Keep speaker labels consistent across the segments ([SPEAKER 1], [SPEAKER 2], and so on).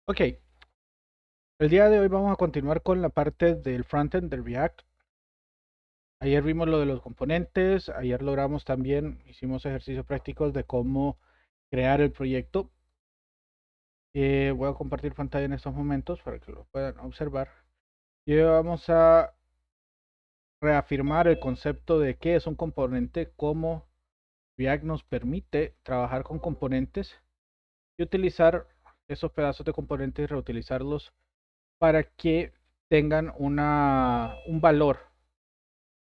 [SPEAKER 1] Ok, el día de hoy vamos a continuar con la parte del frontend de React. Ayer vimos lo de los componentes, ayer logramos también, hicimos ejercicios prácticos de cómo crear el proyecto. Voy a compartir pantalla en estos momentos para que lo puedan observar. Y hoy vamos a reafirmar el concepto de qué es un componente, cómo React nos permite trabajar con componentes y utilizar esos pedazos de componentes y reutilizarlos para que tengan un valor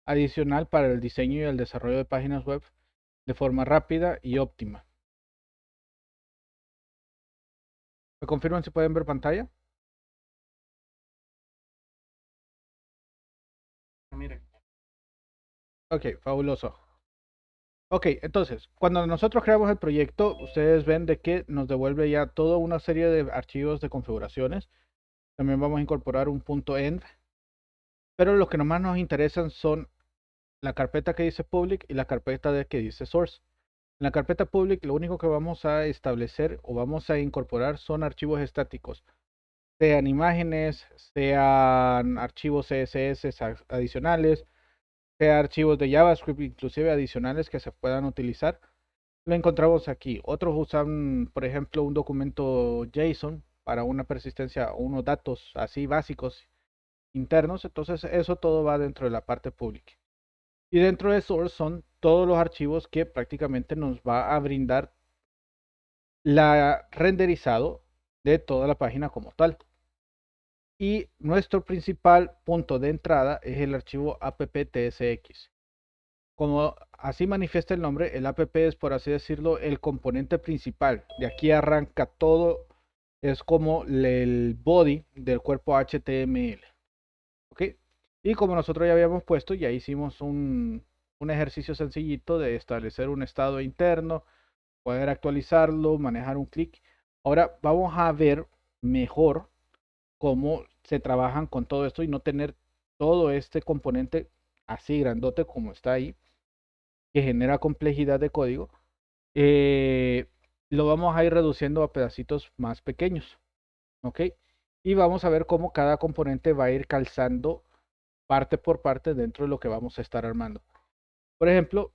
[SPEAKER 1] adicional para el diseño y el desarrollo de páginas web de forma rápida y óptima. ¿Me confirman si pueden ver pantalla?
[SPEAKER 2] Mire,
[SPEAKER 1] Ok, fabuloso. Ok, entonces, cuando nosotros creamos el proyecto, ustedes ven de que nos devuelve ya toda una serie de archivos de configuraciones. También vamos a incorporar un punto .env, pero lo que más nos interesan son la carpeta que dice public y la carpeta que dice source. En la carpeta public lo único que vamos a establecer o vamos a incorporar son archivos estáticos, sean imágenes, sean archivos CSS adicionales, sean archivos de JavaScript inclusive adicionales que se puedan utilizar. Lo encontramos aquí. Otros usan, por ejemplo, un documento JSON para una persistencia o unos datos así básicos internos. Entonces eso todo va dentro de la parte pública. Y dentro de Source son todos los archivos que prácticamente nos va a brindar la renderizado de toda la página como tal. Y nuestro principal punto de entrada es el archivo app.tsx. Como así manifiesta el nombre, el app es, por así decirlo, el componente principal. De aquí arranca todo, es como el body del cuerpo HTML. ¿Ok? Y como nosotros ya habíamos puesto, ya hicimos un ejercicio sencillito de establecer un estado interno, poder actualizarlo, manejar un clic. Ahora vamos a ver mejor cómo se trabajan con todo esto y no tener todo este componente así grandote como está ahí, que genera complejidad de código. eh, lo vamos a ir reduciendo a pedacitos más pequeños, ¿ok? Y vamos a ver cómo cada componente va a ir calzando parte por parte dentro de lo que vamos a estar armando. Por ejemplo,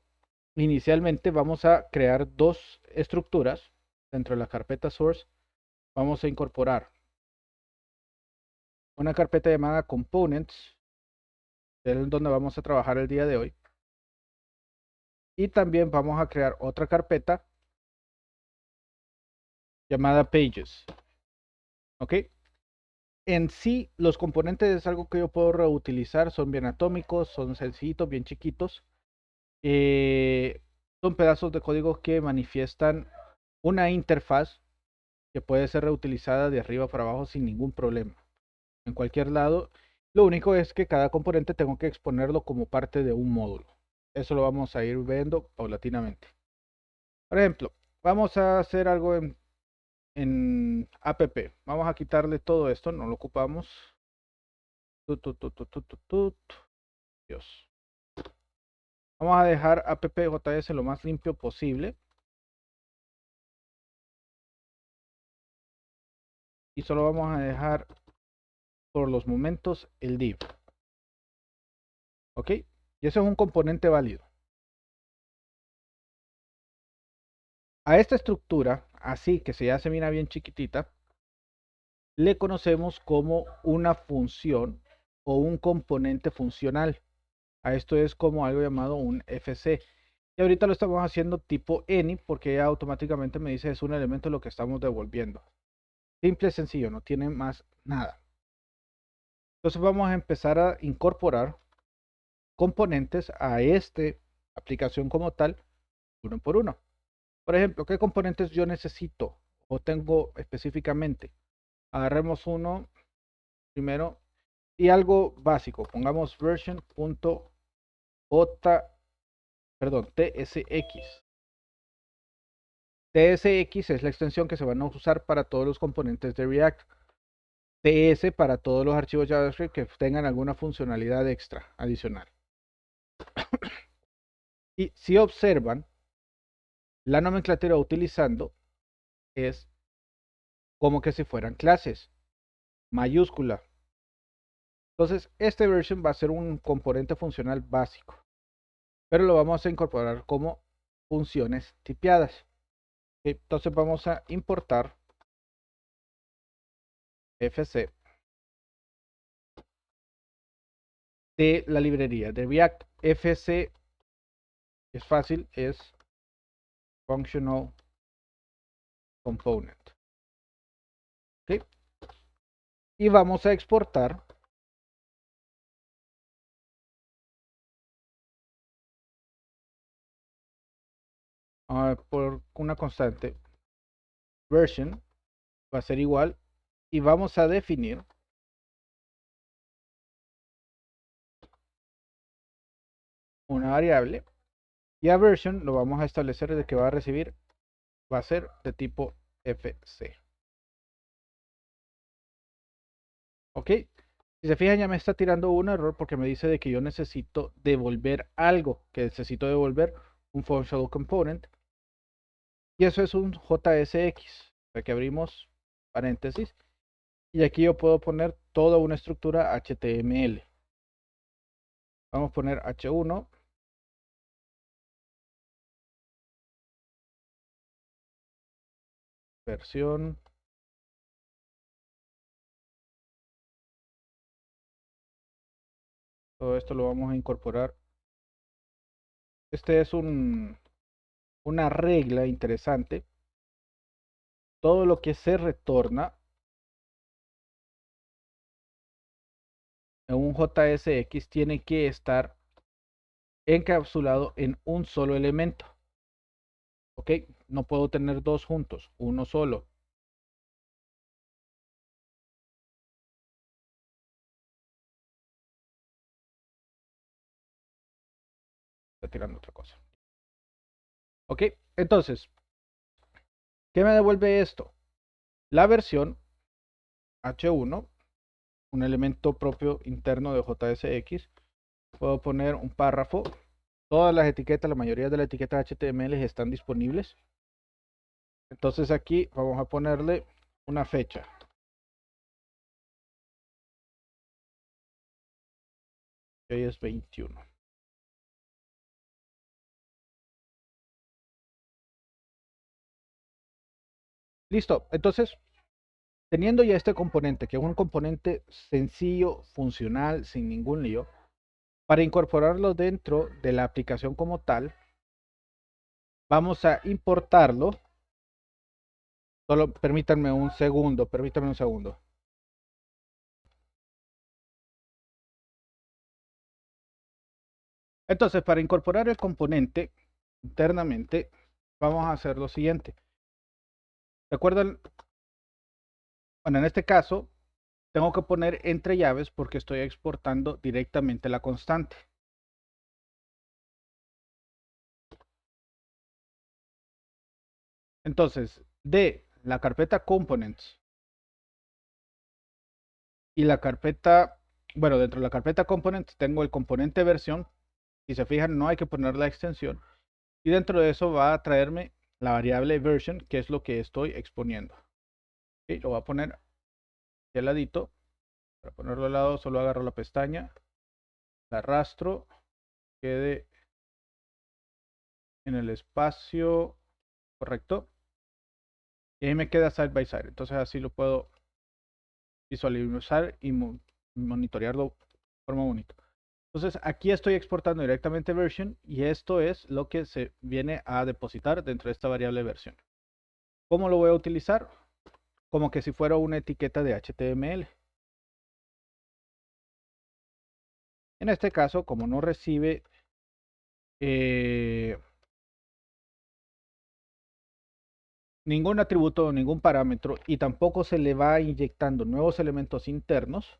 [SPEAKER 1] inicialmente vamos a crear dos estructuras dentro de la carpeta source. Vamos a incorporar una carpeta llamada components, que es donde vamos a trabajar el día de hoy. Y también vamos a crear otra carpeta llamada pages. ¿Ok? En sí, los componentes es algo que yo puedo reutilizar, son bien atómicos, son sencillitos, bien chiquitos. Eh, Son pedazos de código que manifiestan una interfaz que puede ser reutilizada de arriba para abajo sin ningún problema, en cualquier lado. Lo único es que cada componente tengo que exponerlo como parte de un módulo. Eso lo vamos a ir viendo paulatinamente. Por ejemplo, vamos a hacer algo en app. Vamos a quitarle todo esto, no lo ocupamos. Tut, tut, tut, tut, tut, tut. Dios. Vamos a dejar app.js lo más limpio posible. Y solo vamos a dejar por los momentos el div. ¿Ok? Y eso es un componente válido. A esta estructura, así que se ya se mira bien chiquitita, le conocemos como una función o un componente funcional. A esto es como algo llamado un FC. Y ahorita lo estamos haciendo tipo any porque ya automáticamente me dice es un elemento lo que estamos devolviendo. Simple, sencillo, no tiene más nada. Entonces vamos a empezar a incorporar componentes a esta aplicación como tal, uno por uno. Por ejemplo, ¿qué componentes yo necesito o tengo específicamente? Agarremos uno primero y algo básico. Pongamos version.j, perdón, tsx. TSX es la extensión que se van a usar para todos los componentes de React. TS para todos los archivos JavaScript que tengan alguna funcionalidad extra adicional. Y si observan, la nomenclatura utilizando es como que si fueran clases, mayúscula. Entonces, este version va a ser un componente funcional básico, pero lo vamos a incorporar como funciones tipeadas. Entonces vamos a importar fc de la librería de React. Fc es fácil, es Functional Component. ¿Okay? Y vamos a exportar por una constante version, va a ser igual, y vamos a definir una variable, y a version lo vamos a establecer de que va a recibir, va a ser de tipo fc. Ok, si se fijan ya me está tirando un error porque me dice de que yo necesito devolver algo, que necesito devolver un functional component, y eso es un JSX. O sea que abrimos paréntesis y aquí yo puedo poner toda una estructura HTML. Vamos a poner h1 versión. Todo esto lo vamos a incorporar. Este es una regla interesante. Todo lo que se retorna en un JSX tiene que estar encapsulado en un solo elemento. Ok, no puedo tener dos juntos, uno solo. Está tirando otra cosa. Ok, entonces, ¿qué me devuelve esto? La versión h1, un elemento propio interno de JSX. Puedo poner un párrafo. Todas las etiquetas, la mayoría de las etiquetas HTML están disponibles. Entonces aquí vamos a ponerle una fecha. Hoy es 21. Listo. Entonces, teniendo ya este componente, que es un componente sencillo, funcional, sin ningún lío, para incorporarlo dentro de la aplicación como tal, vamos a importarlo. Solo permítanme un segundo, permítanme un segundo. Entonces, para incorporar el componente internamente, vamos a hacer lo siguiente. ¿Recuerdan? Bueno, en este caso, tengo que poner entre llaves porque estoy exportando directamente la constante. Entonces, de la carpeta components y la carpeta, bueno, dentro de la carpeta components tengo el componente versión. Si se fijan, no hay que poner la extensión. Y dentro de eso va a traerme la variable version, que es lo que estoy exponiendo. ¿Sí? Lo voy a poner aquí al ladito. Para ponerlo al lado, solo agarro la pestaña, la arrastro, quede en el espacio correcto. Y ahí me queda side by side. Entonces así lo puedo visualizar y monitorearlo de forma única. Entonces aquí estoy exportando directamente version y esto es lo que se viene a depositar dentro de esta variable versión. ¿Cómo lo voy a utilizar? Como que si fuera una etiqueta de HTML. En este caso, como no recibe eh, ningún atributo o ningún parámetro y tampoco se le va inyectando nuevos elementos internos,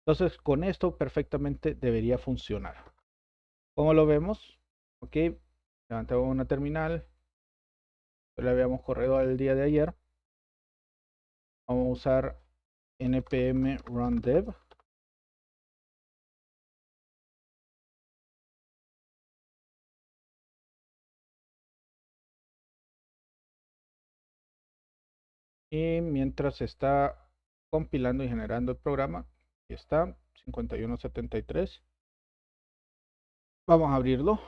[SPEAKER 1] entonces con esto perfectamente debería funcionar. ¿Cómo lo vemos? Ok, levantamos una terminal, la habíamos corrido el día de ayer. Vamos a usar npm run dev. Y mientras se está compilando y generando el programa, aquí está, 5173. Vamos a abrirlo.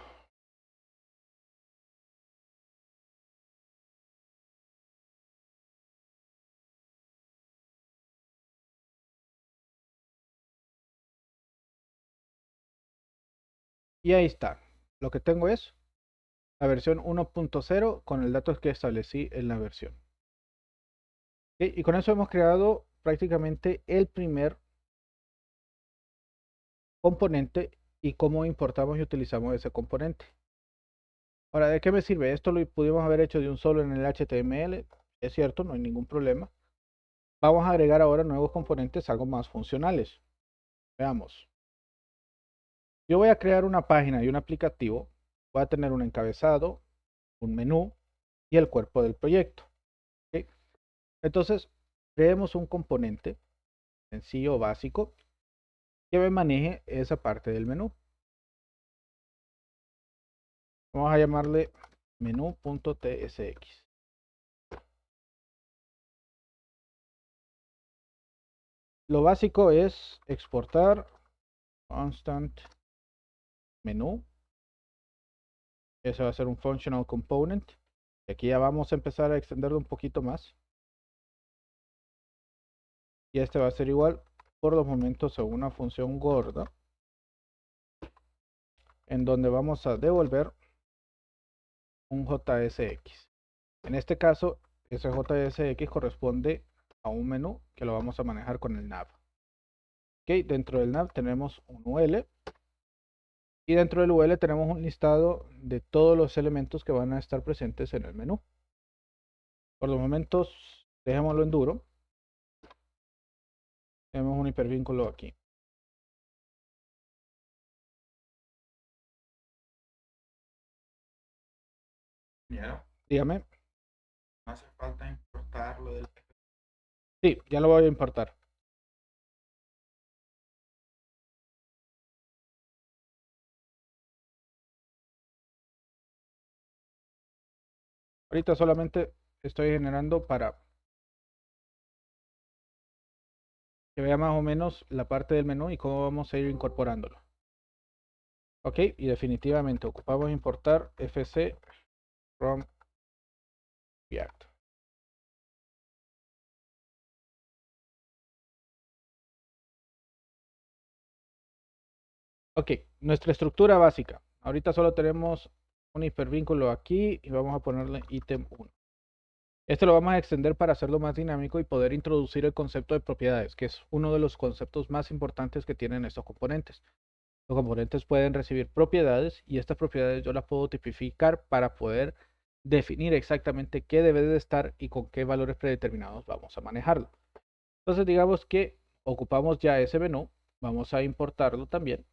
[SPEAKER 1] Y ahí está. Lo que tengo es la versión 1.0 con el dato que establecí en la versión. ¿Ok? Y con eso hemos creado prácticamente el primer componente y cómo importamos y utilizamos ese componente. Ahora, ¿de qué me sirve? Esto lo pudimos haber hecho de un solo en el HTML. Es cierto, no hay ningún problema. Vamos a agregar ahora nuevos componentes, algo más funcionales. Veamos. Yo voy a crear una página y un aplicativo. Voy a tener un encabezado, un menú y el cuerpo del proyecto. ¿Ok? Entonces, creemos un componente sencillo, básico, que me maneje esa parte del menú. Vamos a llamarle menú.tsx. Lo básico es exportar constant menú. Ese va a ser un functional component. Y aquí ya vamos a empezar a extenderlo un poquito más. Y este va a ser igual por los momentos a una función gorda, en donde vamos a devolver un JSX. En este caso, ese JSX corresponde a un menú que lo vamos a manejar con el nav. Ok, dentro del nav tenemos un UL y dentro del UL tenemos un listado de todos los elementos que van a estar presentes en el menú. Por los momentos, dejémoslo en duro. Tenemos un hipervínculo aquí.
[SPEAKER 2] ¿Ya?
[SPEAKER 1] Dígame.
[SPEAKER 2] No hace falta importarlo del...
[SPEAKER 1] Sí, ya lo voy a importar. Ahorita solamente estoy generando para que vea más o menos la parte del menú y cómo vamos a ir incorporándolo. Ok, y definitivamente ocupamos importar fc from React. Ok, nuestra estructura básica. Ahorita solo tenemos un hipervínculo aquí y vamos a ponerle ítem 1. Este lo vamos a extender para hacerlo más dinámico y poder introducir el concepto de propiedades, que es uno de los conceptos más importantes que tienen estos componentes. Los componentes pueden recibir propiedades y estas propiedades yo las puedo tipificar para poder definir exactamente qué debe de estar y con qué valores predeterminados vamos a manejarlo. Entonces digamos que ocupamos ya ese menú, vamos a importarlo también.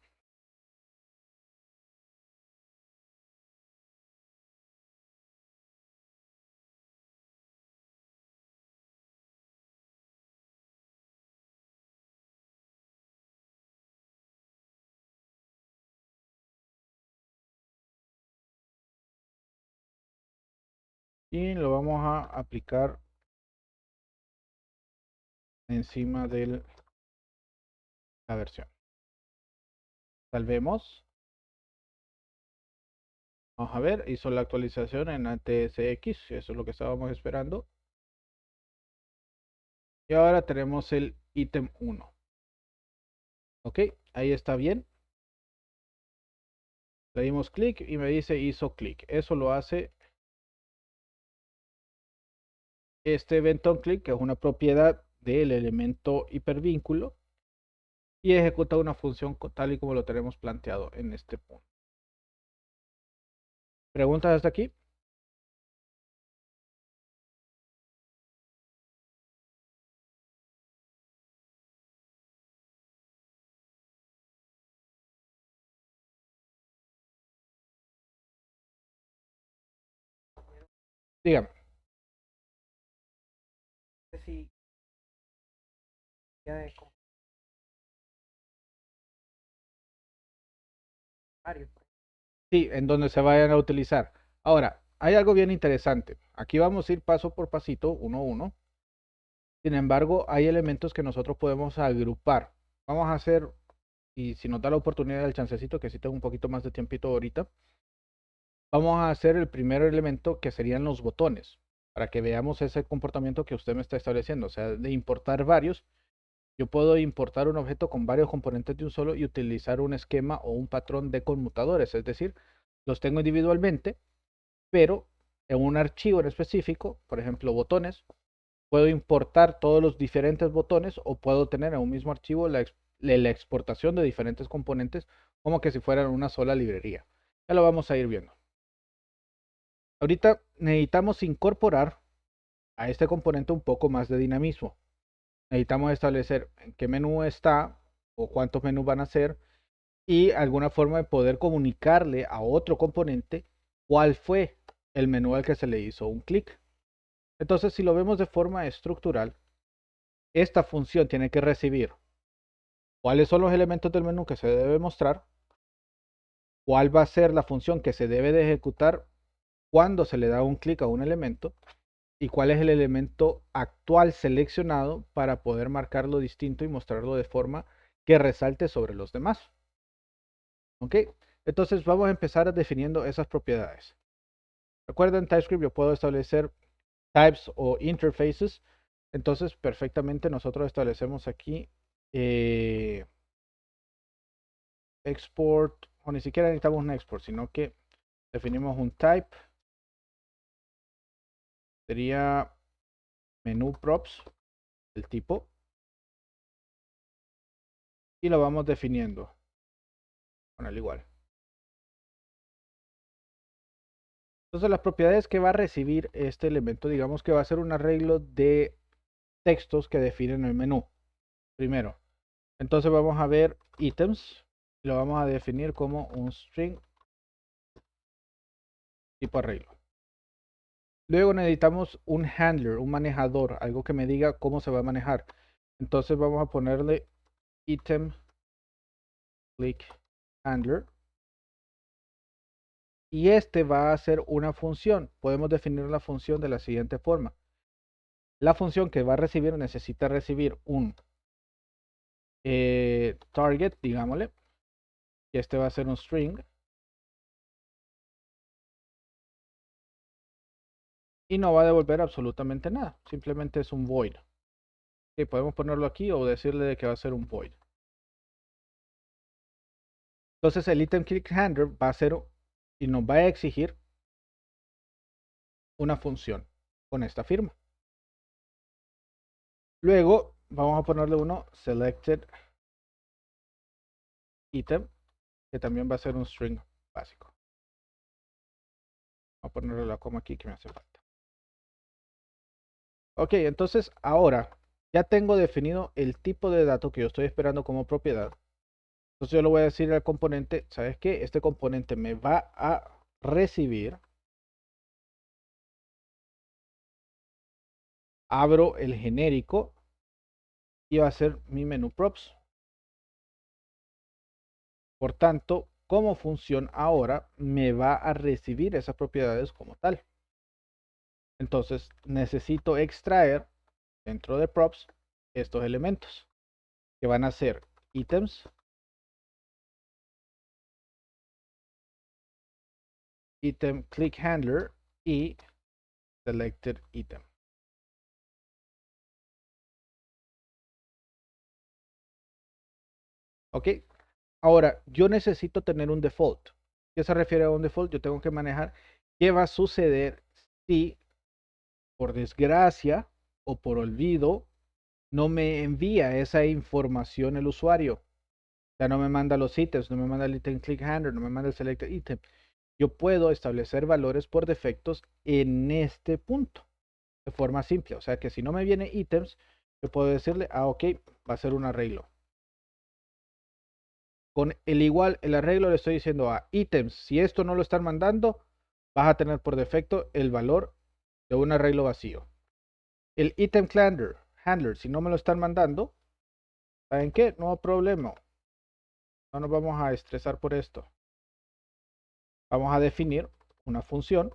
[SPEAKER 1] Y lo vamos a aplicar encima de la versión. Salvemos. Vamos a ver, hizo la actualización en ATSX, eso es lo que estábamos esperando. Y ahora tenemos el ítem 1. Ok, ahí está bien. Le dimos clic y me dice hizo clic. Eso lo hace este event on click, que es una propiedad del elemento hipervínculo, y ejecuta una función tal y como lo tenemos planteado en este punto. ¿Preguntas hasta aquí? Dígame.
[SPEAKER 2] Sí, ya de varios.
[SPEAKER 1] Sí, en donde se vayan a utilizar. Ahora, hay algo bien interesante. Aquí vamos a ir paso por pasito, uno a uno. Sin embargo, hay elementos que nosotros podemos agrupar. Vamos a hacer, y si nos da la oportunidad del chancecito, que sí tengo un poquito más de tiempito ahorita, vamos a hacer el primer elemento que serían los botones, para que veamos ese comportamiento que usted me está estableciendo, o sea, de importar varios. Yo puedo importar un objeto con varios componentes de un solo y utilizar un esquema o un patrón de conmutadores, es decir, los tengo individualmente, pero en un archivo en específico, por ejemplo, botones, puedo importar todos los diferentes botones o puedo tener en un mismo archivo la exportación de diferentes componentes como que si fueran una sola librería. Ya lo vamos a ir viendo. Ahorita necesitamos incorporar a este componente un poco más de dinamismo. Necesitamos establecer en qué menú está o cuántos menús van a ser y alguna forma de poder comunicarle a otro componente cuál fue el menú al que se le hizo un clic. Entonces, si lo vemos de forma estructural, esta función tiene que recibir cuáles son los elementos del menú que se debe mostrar, cuál va a ser la función que se debe de ejecutar cuando se le da un clic a un elemento y cuál es el elemento actual seleccionado para poder marcarlo distinto y mostrarlo de forma que resalte sobre los demás. ¿Ok? Entonces vamos a empezar definiendo esas propiedades. Recuerden, en TypeScript yo puedo establecer types o interfaces. Entonces perfectamente nosotros establecemos aquí export, o ni siquiera necesitamos un export, sino que definimos un type. Sería menú props, el tipo. Y lo vamos definiendo con el igual. Entonces las propiedades que va a recibir este elemento, digamos que va a ser un arreglo de textos que definen el menú. Primero. Entonces vamos a ver items. Y lo vamos a definir como un string tipo arreglo. Luego necesitamos un handler, un manejador, algo que me diga cómo se va a manejar. Entonces vamos a ponerle item click handler. Y este va a ser una función. Podemos definir la función de la siguiente forma. La función que va a recibir necesita recibir un target, digámosle. Y este va a ser un string. Y no va a devolver absolutamente nada. Simplemente es un void. Okay, podemos ponerlo aquí o decirle que va a ser un void. Entonces el item click handler va a ser y nos va a exigir una función con esta firma. Luego vamos a ponerle uno selected item, que también va a ser un string básico. Voy a ponerle la coma aquí que me hace falta. Ok, entonces ahora ya tengo definido el tipo de dato que yo estoy esperando como propiedad. Entonces yo le voy a decir al componente, ¿sabes qué? Este componente me va a recibir. Abro el genérico y va a ser mi menú props. Por tanto, como función ahora me va a recibir esas propiedades como tal. Entonces necesito extraer dentro de props estos elementos que van a ser items, item click handler y selected item. Ok, ahora yo necesito tener un default. ¿Qué se refiere a un default? Yo tengo que manejar qué va a suceder si por desgracia o por olvido no me envía esa información el usuario. O sea, no me manda los ítems, no me manda el item click handler, no me manda el selected item. Yo puedo establecer valores por defectos en este punto de forma simple. O sea que si no me viene ítems, yo puedo decirle, ok, va a ser un arreglo. Con el igual, el arreglo le estoy diciendo a ítems, si esto no lo están mandando, vas a tener por defecto el valor de un arreglo vacío. El item handler, si no me lo están mandando, ¿saben qué? No hay problema. No nos vamos a estresar por esto. Vamos a definir una función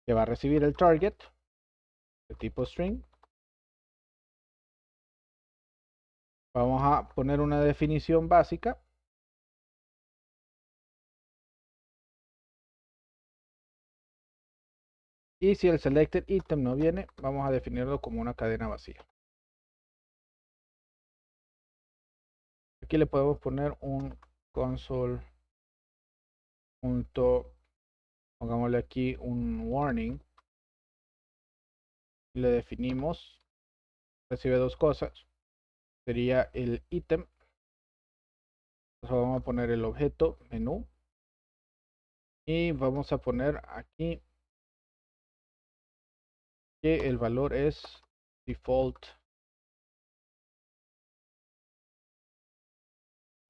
[SPEAKER 1] que va a recibir el target de tipo string Vamos a poner una definición básica. Y si el selected item no viene, vamos a definirlo como una cadena vacía. Aquí le podemos poner un console. Pongámosle aquí un warning. Y le definimos. Recibe dos cosas. Sería el ítem. Entonces vamos a poner el objeto menú. Y vamos a poner aquí que el valor es default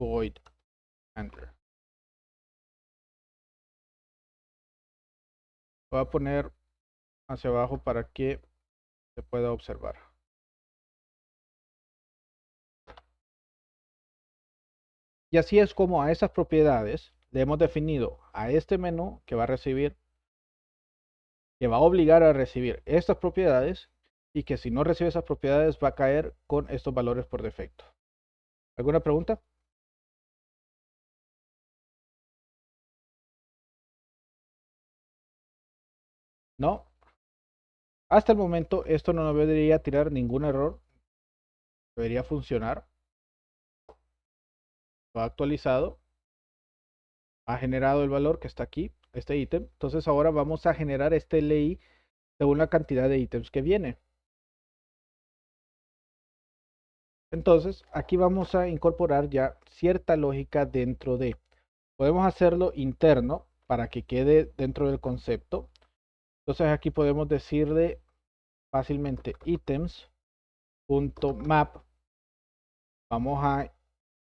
[SPEAKER 1] void handler. Voy a poner hacia abajo para que se pueda observar. Y así es como a esas propiedades le hemos definido a este menú que va a recibir, que va a obligar a recibir estas propiedades, y que si no recibe esas propiedades va a caer con estos valores por defecto. ¿Alguna pregunta? No. Hasta el momento esto no debería tirar ningún error. Debería funcionar. Lo ha actualizado. Ha generado el valor que está aquí, este ítem. Entonces ahora vamos a generar este LI según la cantidad de ítems que viene. Entonces aquí vamos a incorporar ya cierta lógica dentro de. Podemos hacerlo interno para que quede dentro del concepto. Entonces aquí podemos decirle fácilmente items.map. Vamos a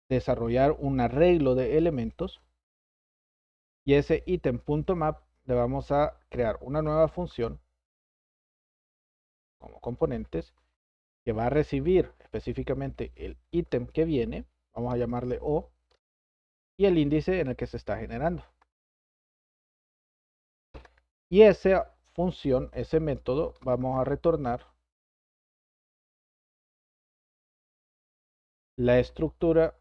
[SPEAKER 1] desarrollar un arreglo de elementos. Y ese item.map le vamos a crear una nueva función como componentes que va a recibir específicamente el ítem que viene. Vamos a llamarle O. Y el índice en el que se está generando. Y esa función, ese método, vamos a retornar la estructura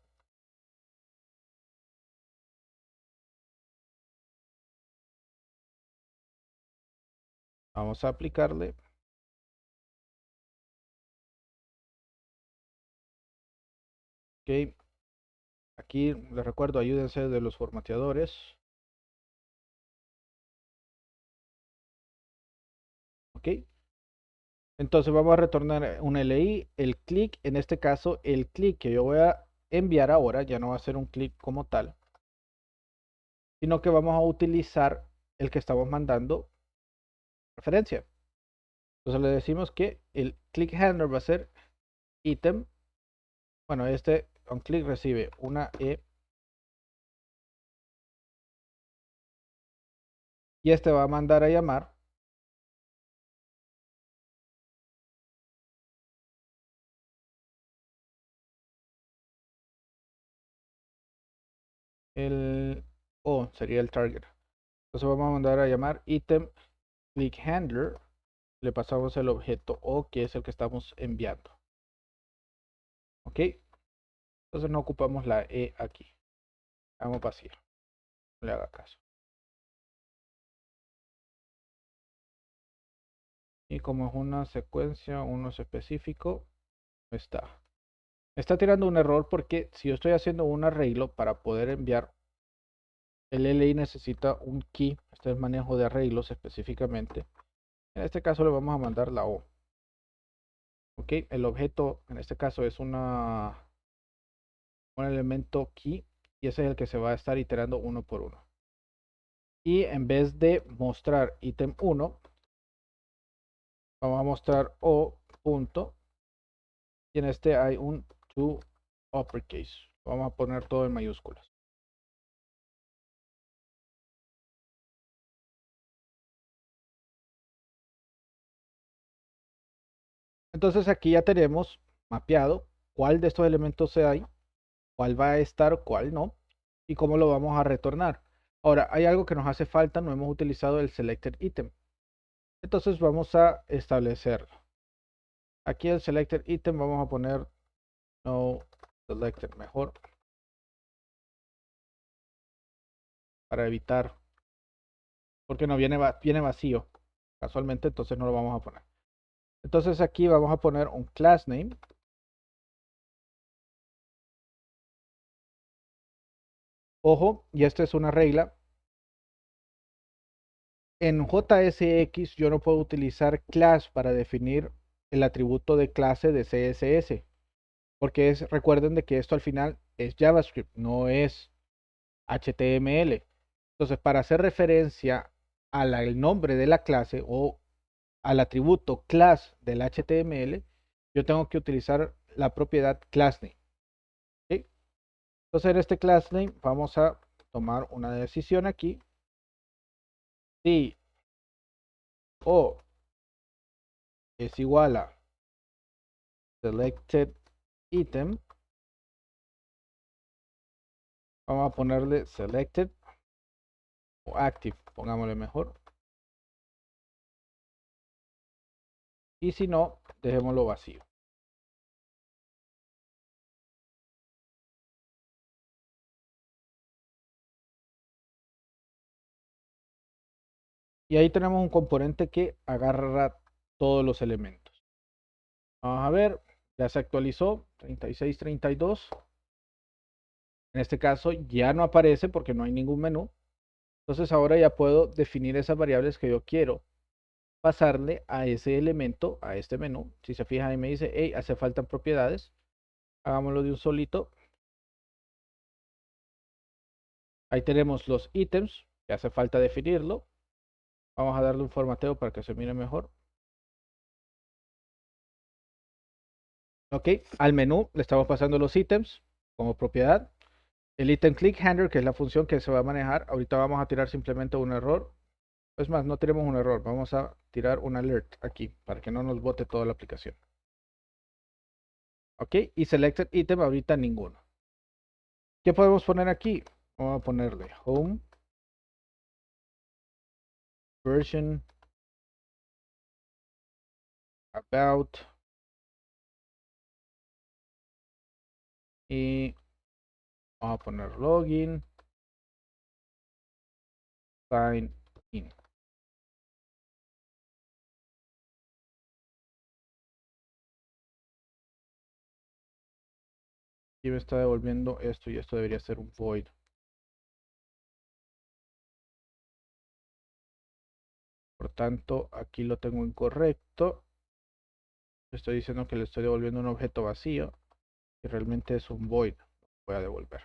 [SPEAKER 1] vamos a aplicarle ok. Aquí les recuerdo, ayúdense de los formateadores. Ok. Entonces vamos a retornar un LI, el clic, en este caso el clic que yo voy a enviar ahora ya no va a ser un clic como tal, sino que vamos a utilizar el que estamos mandando referencia. Entonces le decimos que el click handler va a ser ítem. Bueno, este on click recibe una E. Y este va a mandar a llamar el O, sería el target. Entonces vamos a mandar a llamar item click handler. Le pasamos el objeto O, que es el que estamos enviando. Ok. Entonces no ocupamos la E aquí. Vamos vacío. No le haga caso. Y como es una secuencia, uno es específico, está. Está tirando un error porque si yo estoy haciendo un arreglo para poder enviar, el LI necesita un key. Este es el manejo de arreglos específicamente. En este caso le vamos a mandar la O. Ok, el objeto en este caso es un elemento key, y ese es el que se va a estar iterando uno por uno. Y en vez de mostrar ítem 1, vamos a mostrar O punto, y en este hay un to uppercase. Vamos a poner todo en mayúsculas. Entonces aquí ya tenemos mapeado cuál de estos elementos hay, cuál va a estar, cuál no, y cómo lo vamos a retornar. Ahora, hay algo que nos hace falta, no hemos utilizado el selected item. Entonces vamos a establecerlo. Aquí el selected item vamos a poner no selected mejor para evitar, porque no viene, viene vacío casualmente, entonces no lo vamos a poner. Entonces aquí vamos a poner un class name. Ojo, y esta es una regla. En JSX yo no puedo utilizar class para definir el atributo de clase de CSS, porque recuerden de que esto al final es JavaScript, no es HTML. Entonces, para hacer referencia al nombre de la clase o al atributo class del HTML, yo tengo que utilizar la propiedad className. ¿Sí? Entonces, en este className vamos a tomar una decisión aquí. Si O es igual a selected item, vamos a ponerle selected o active, pongámosle mejor. Y si no, dejémoslo vacío. Y ahí tenemos un componente que agarra todos los elementos. Vamos a ver, ya se actualizó, 3632. En este caso ya no aparece porque no hay ningún menú. Entonces ahora ya puedo definir esas variables que yo quiero pasarle a ese elemento, a este menú. Si se fijan ahí me dice, hey, hace falta propiedades. Hagámoslo de un solito. Ahí tenemos los ítems, que hace falta definirlo. Vamos a darle un formateo para que se mire mejor. Ok, al menú le estamos pasando los ítems como propiedad. El item click handler, que es la función que se va a manejar. Ahorita vamos a tirar simplemente un error. Es más, no tenemos un error. Vamos a tirar un alert aquí para que no nos bote toda la aplicación. Ok, y selected item ahorita ninguno. ¿Qué podemos poner aquí? Vamos a ponerle home version about y vamos a poner login sign in. Y me está devolviendo esto y esto debería ser un void. Por tanto, aquí lo tengo incorrecto. Estoy diciendo que le estoy devolviendo un objeto vacío y realmente es un void. Voy a devolver.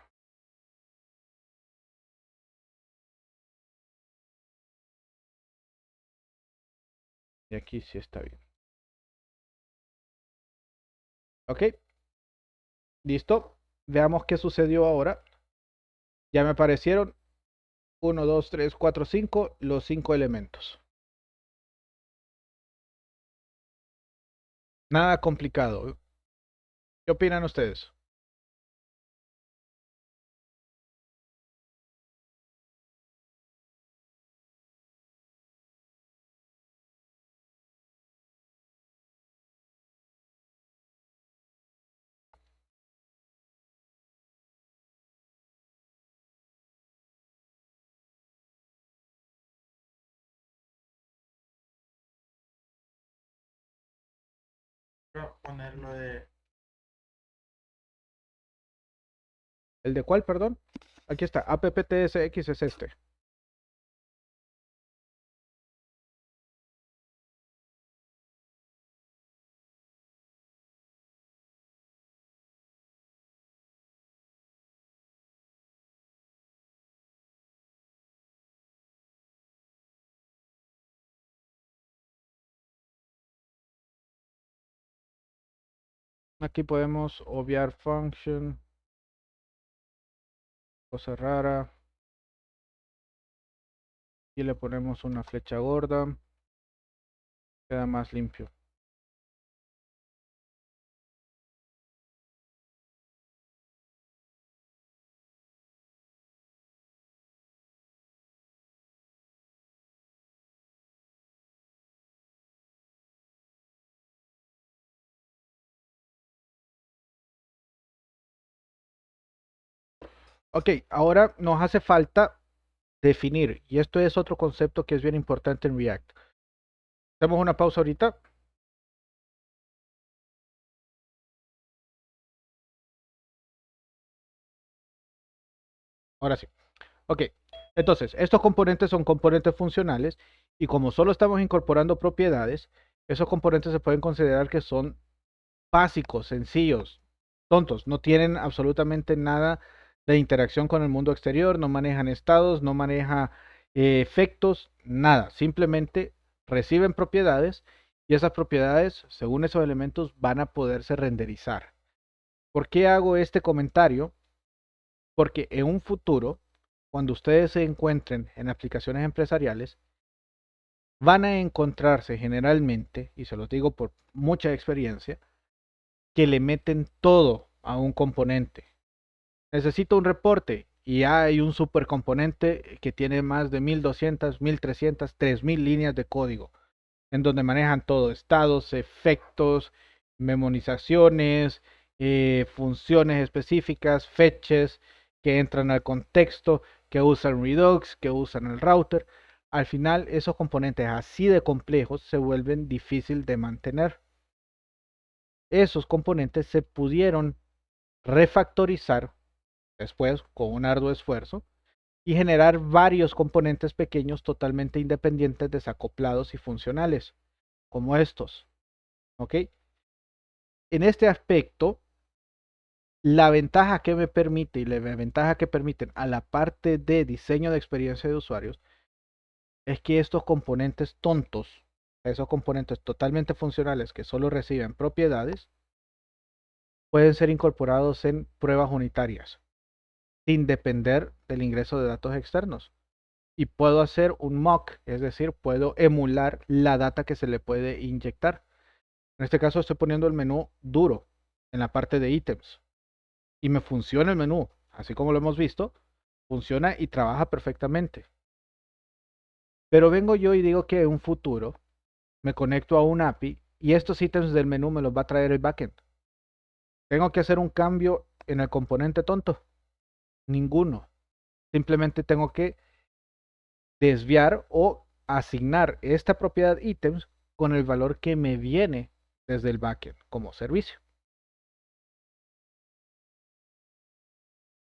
[SPEAKER 1] Y aquí sí está bien. Ok, listo. Veamos qué sucedió ahora. Ya me aparecieron 1, 2, 3, 4, 5, los 5 elementos. Nada complicado. ¿Qué opinan ustedes?
[SPEAKER 2] Quiero ponerlo de
[SPEAKER 1] ¿El de cuál, perdón? Aquí está, apptsx es este. Aquí podemos obviar function, cosa rara. Y le ponemos una flecha gorda. Queda más limpio. Ok, ahora nos hace falta definir, y esto es otro concepto que es bien importante en React. Hacemos una pausa ahorita. Ahora sí. Ok, entonces, estos componentes son componentes funcionales y como solo estamos incorporando propiedades, esos componentes se pueden considerar que son básicos, sencillos, tontos, no tienen absolutamente nada de interacción con el mundo exterior, no manejan estados, no maneja efectos, nada, simplemente reciben propiedades y esas propiedades, según esos elementos, van a poderse renderizar. ¿Por qué hago este comentario? Porque en un futuro, cuando ustedes se encuentren en aplicaciones empresariales, van a encontrarse generalmente, y se los digo por mucha experiencia, que le meten todo a un componente. Necesito un reporte y hay un supercomponente que tiene más de 1200, 1300, 3000 líneas de código, en donde manejan todo, estados, efectos, memorizaciones, funciones específicas, fetches que entran al contexto, que usan Redux, que usan el router. Al final, esos componentes así de complejos se vuelven difícil de mantener. Esos componentes se pudieron refactorizar después con un arduo esfuerzo y generar varios componentes pequeños totalmente independientes, desacoplados y funcionales, como estos. ¿Ok? En este aspecto, la ventaja que me permite y la ventaja que permiten a la parte de diseño de experiencia de usuarios es que estos componentes tontos, esos componentes totalmente funcionales que solo reciben propiedades, pueden ser incorporados en pruebas unitarias sin depender del ingreso de datos externos. Y puedo hacer un mock, es decir, puedo emular la data que se le puede inyectar. En este caso estoy poniendo el menú duro en la parte de ítems y me funciona el menú, así como lo hemos visto, funciona y trabaja perfectamente. Pero vengo yo y digo que en un futuro me conecto a un API y estos ítems del menú me los va a traer el backend. ¿Tengo que hacer un cambio en el componente tonto? Ninguno. Simplemente tengo que desviar o asignar esta propiedad ítems con el valor que me viene desde el backend como servicio.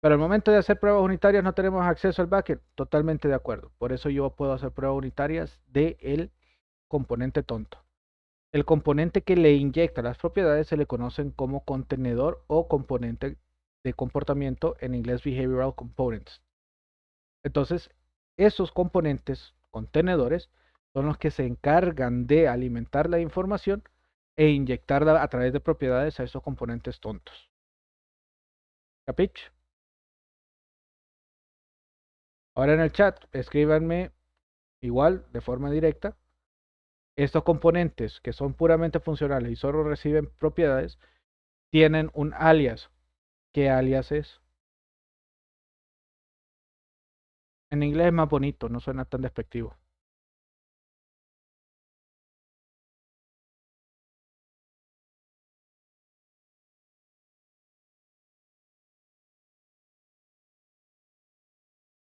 [SPEAKER 1] Pero al momento de hacer pruebas unitarias no tenemos acceso al backend. Totalmente de acuerdo. Por eso yo puedo hacer pruebas unitarias del componente tonto. El componente que le inyecta las propiedades se le conocen como contenedor o componente de comportamiento, en inglés behavioral components. Entonces, esos componentes contenedores son los que se encargan de alimentar la información e inyectarla a través de propiedades a esos componentes tontos. ¿Capich? Ahora en el chat, escríbanme igual, de forma directa, estos componentes que son puramente funcionales y solo reciben propiedades, tienen un alias. ¿Qué alias es? En inglés es más bonito, no suena tan despectivo.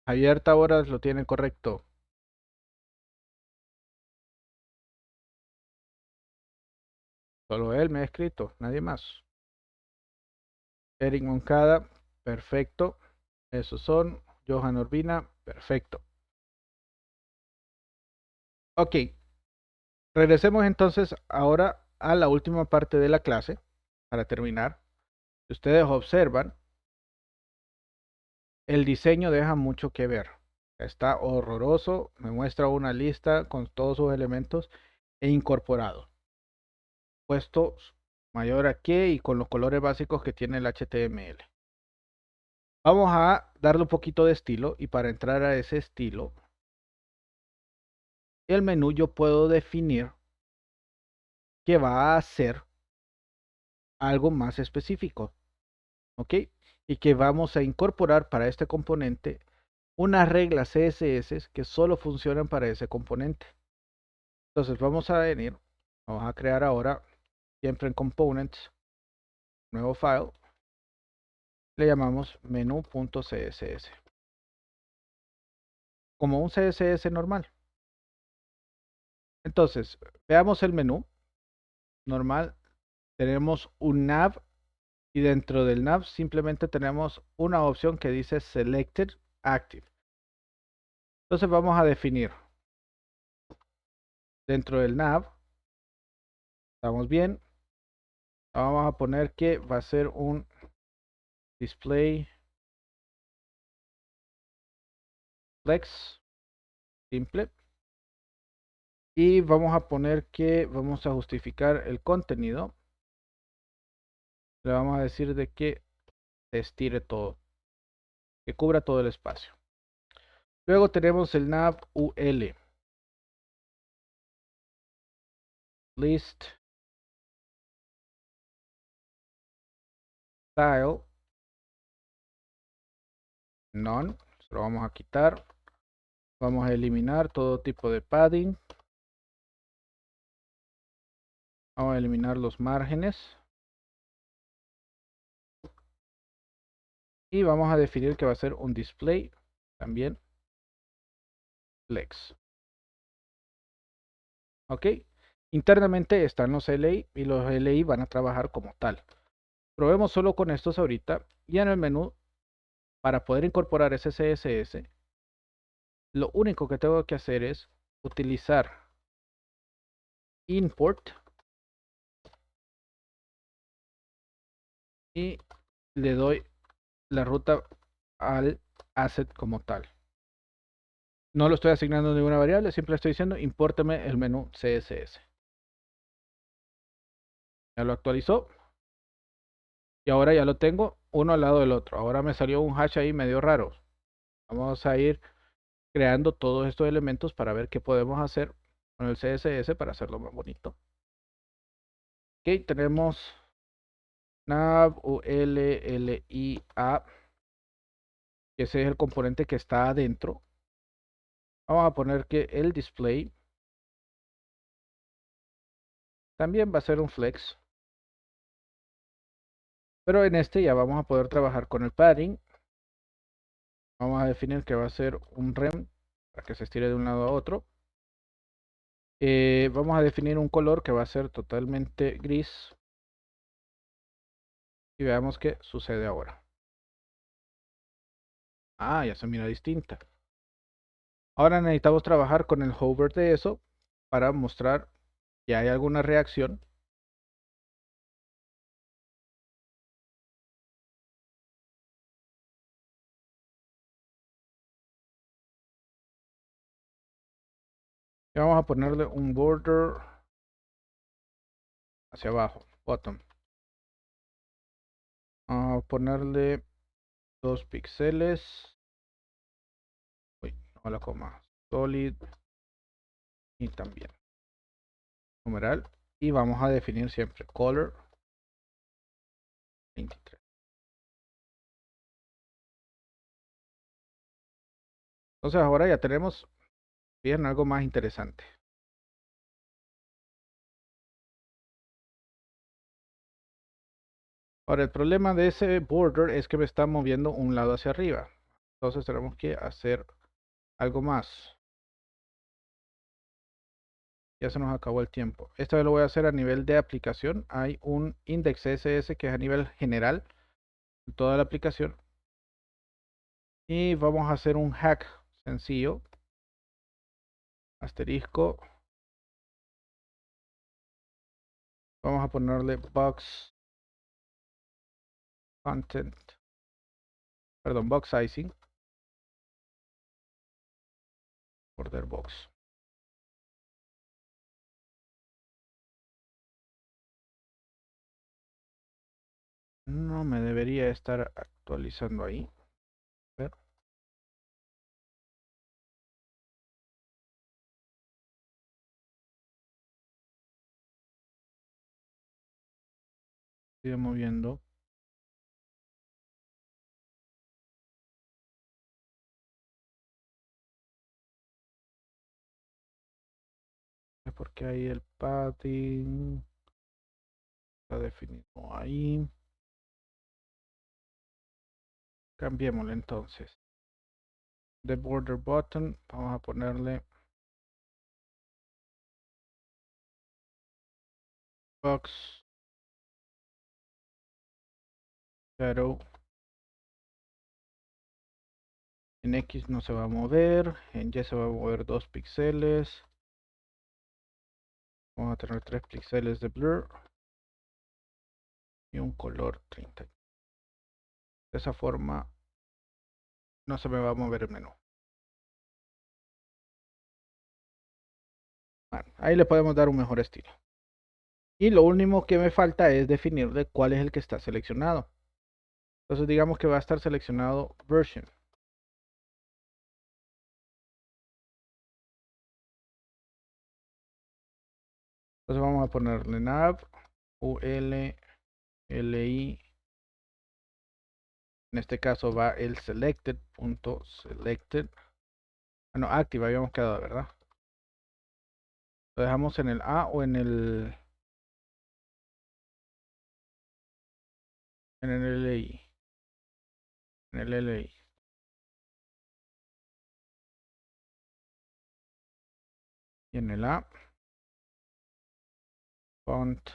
[SPEAKER 1] Javier Taboras lo tiene correcto. Solo él me ha escrito, nadie más. Eric Moncada, perfecto. Esos son. Johan Urbina, perfecto. Ok, regresemos entonces ahora a la última parte de la clase para terminar. Si ustedes observan, el diseño deja mucho que ver. Está horroroso, me muestra una lista con todos sus elementos e incorporado. Puesto mayor a que y con los colores básicos que tiene el HTML. Vamos a darle un poquito de estilo y para entrar a ese estilo, el menú yo puedo definir que va a hacer algo más específico, ¿ok? Y que vamos a incorporar para este componente unas reglas CSS que solo funcionan para ese componente. Entonces vamos a venir, vamos a crear ahora, siempre en Components, nuevo file, Le llamamos menú.css. Como un CSS normal. Entonces, veamos el menú normal. Tenemos un nav y dentro del nav simplemente tenemos una opción que dice Selected Active. Entonces vamos a definir dentro del nav. Estamos bien. Vamos a poner que va a ser un display flex simple. Y vamos a poner que vamos a justificar el contenido. Le vamos a decir de que se estire todo, que cubra todo el espacio. Luego tenemos el nav ul list style none. Se lo vamos a quitar. Vamos a eliminar todo tipo de padding. Vamos a eliminar los márgenes. Y vamos a definir que va a ser un display también flex. Ok. Internamente están los LI y los LI van a trabajar como tal. Probemos solo con estos ahorita. Y en el menú, para poder incorporar ese CSS, lo único que tengo que hacer es utilizar import y le doy la ruta al asset como tal. No lo estoy asignando ninguna variable, siempre estoy diciendo impórteme el menú CSS. Ya lo actualizó. Y ahora ya lo tengo uno al lado del otro. Ahora me salió un hash ahí medio raro. Vamos a ir creando todos estos elementos para ver qué podemos hacer con el CSS para hacerlo más bonito. Ok, tenemos nav ulia, que ese es el componente que está adentro. Vamos a poner que el display también va a ser un flex. Pero en este ya vamos a poder trabajar con el padding. Vamos a definir que va a ser un rem para que se estire de un lado a otro. Vamos a definir un color que va a ser totalmente gris. Y veamos qué sucede ahora. Ah, ya se mira distinta. Ahora necesitamos trabajar con el hover de eso para mostrar que hay alguna reacción. Y vamos a ponerle un border hacia abajo, bottom. Vamos a ponerle 2 píxeles. Uy, no la coma. Solid. Y también numeral. Y vamos a definir siempre color 23. Entonces ahora ya tenemos bien algo más interesante. Ahora el problema de ese border es que me está moviendo un lado hacia arriba. Entonces tenemos que hacer algo más. Ya se nos acabó el tiempo. Esta vez lo voy a hacer a nivel de aplicación. Hay un index CSS que es a nivel general de toda la aplicación. Y vamos a hacer un hack sencillo. Asterisco. Vamos a ponerle box content. Perdón, box sizing. Border box. No me debería estar actualizando ahí. A ver. Sigue moviendo. Es porque ahí el padding está definido ahí. Cambiémosle entonces. The border button, vamos a ponerle box shadow. En X no se va a mover, en Y se va a mover 2 píxeles. Vamos a tener 3 píxeles de blur y un color 30. De esa forma no se me va a mover el menú. Bueno, ahí le podemos dar un mejor estilo. Y lo único que me falta es definir de cuál es el que está seleccionado. Entonces digamos que va a estar seleccionado version. Entonces vamos a ponerle nav ul li. En este caso va el selected.selected. Bueno, active habíamos quedado, ¿verdad? Lo dejamos en el A o en el LI. En el LI. Y en el A. Font.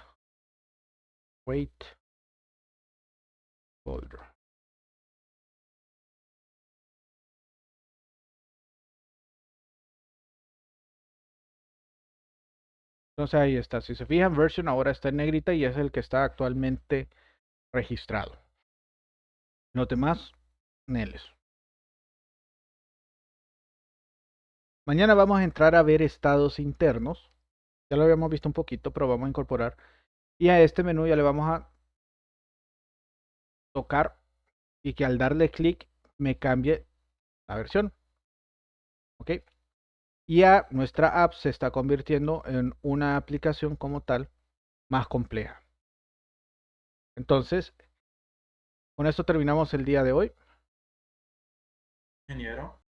[SPEAKER 1] Weight. Folder. Entonces ahí está. Si se fijan, version ahora está en negrita y es el que está actualmente registrado. Los demás, neles. Mañana vamos a entrar a ver estados internos. Ya lo habíamos visto un poquito, pero vamos a incorporar. Y a este menú ya le vamos a tocar y que al darle clic me cambie la versión. ¿Ok? Y ya nuestra app se está convirtiendo en una aplicación como tal más compleja. Entonces, con esto terminamos el día de hoy.
[SPEAKER 2] Ingeniero.